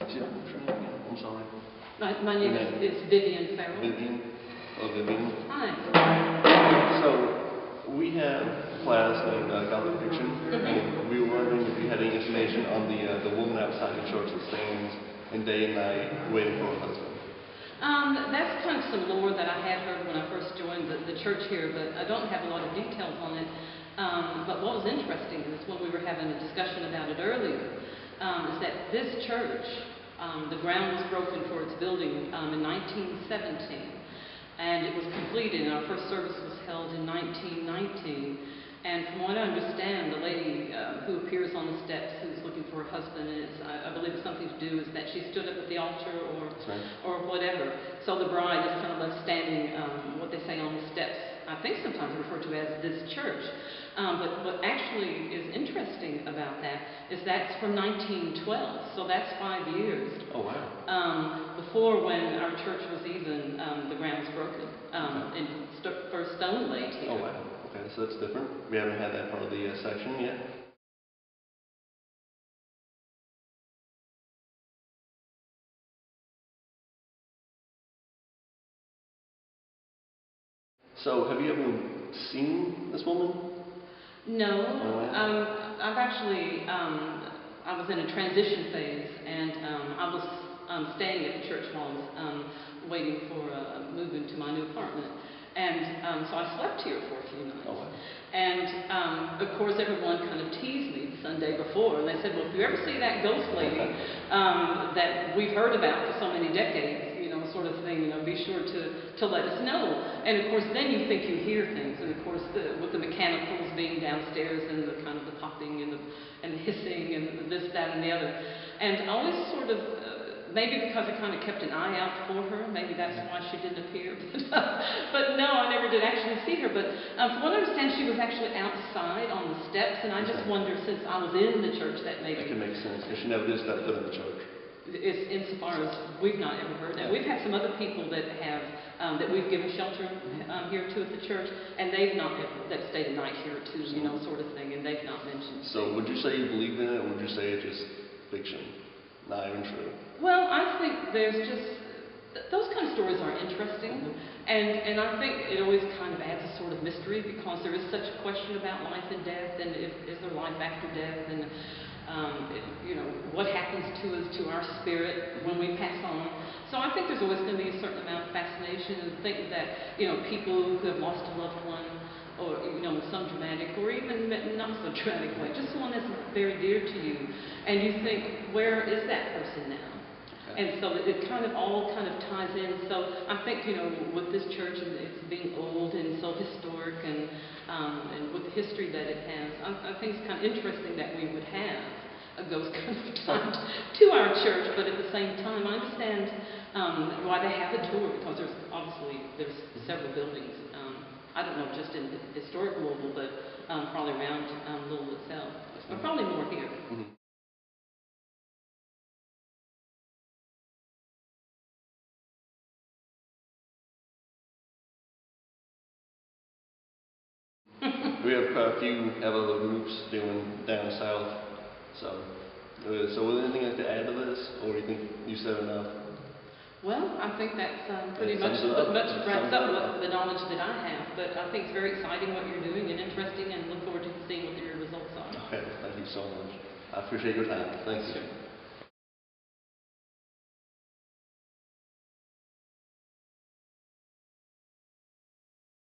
what's your name again? I'm sorry. My name is Vivian Farrell. Vivian? Oh, Vivian. Hi. So, we have a class named Gothic Fiction, and we were wondering if you had any information on the woman outside the church that stands in day and night waiting for her husband. That's kind of some lore that I had heard when I first joined the church here, but I don't have a lot of details on it. But what was interesting is when we were having a discussion about it earlier, is that this church, the ground was broken for its building in 1917, and it was completed, and our first service was held in 1919. And from what I understand, the lady who appears on the steps who's looking for her husband, I believe it's something to do is that she stood up at the altar or whatever. So the bride is kind of left standing, what they say, on the steps. I think sometimes referred to as this church. But what actually is interesting about that is that's from 1912, so that's 5 years. Oh, wow. Before when our church was even, the ground's broken, and first stone laid here. Oh, wow. Okay, so that's different. We haven't had that part of the section yet. So, have you ever seen this woman? No. Oh, I've actually, I was in a transition phase, and I was staying at the church while I was waiting for moving to my new apartment. And so I slept here for a few nights. Oh, wow. And of course, everyone kind of teased me the Sunday before, and they said, well, if you ever see that ghost lady that we've heard about for so many decades, you know, sort of thing, you know, be sure to let us know. And of course, then you think you hear things, and of course, with the mechanicals being downstairs and the kind of the popping and the hissing and this, that, and the other. And I always sort of, maybe because I kind of kept an eye out for her, maybe that's why she didn't appear. But no, I never did actually see her. But from what I understand, she was actually outside on the steps, and I just wonder, since I was in the church, that maybe... That could make sense, because she never did step foot in the church. It's insofar as we've not ever heard. And we've had some other people that have, that we've given shelter here to at the church, and they've not ever, they've stayed a night here or two, you know, sort of thing, and they've not mentioned. So would you say you believe in it, or would you say it's just fiction? Not even true? Well, I think there's just, those kind of stories are interesting, and I think it always kind of adds a sort of mystery, because there is such a question about life and death, and is there life after death, and you know, what happens to us, to our spirit when we pass on. So I think there's always going to be a certain amount of fascination, and think that, you know, people who have lost a loved one, or, you know, in some dramatic or even not so dramatic way, just someone that's very dear to you, and you think, where is that person now? And so it kind of all kind of ties in. So I think, you know, with this church and it's being old and so historic, and with the history that it has, I think it's kind of interesting that we would have a ghost kind of tied to our church. But at the same time, I understand why they have a tour, because there's several buildings. I don't know just in historic Louisville, but probably around Louisville itself, but probably more here. We have quite a few other groups doing down south. So was there anything like to add to this, or you think you said enough? Well, I think that's pretty much wraps up what the knowledge that I have. But I think it's very exciting what you're doing and interesting, and look forward to seeing what your results are. Okay, thank you so much. I appreciate your time. Thank you.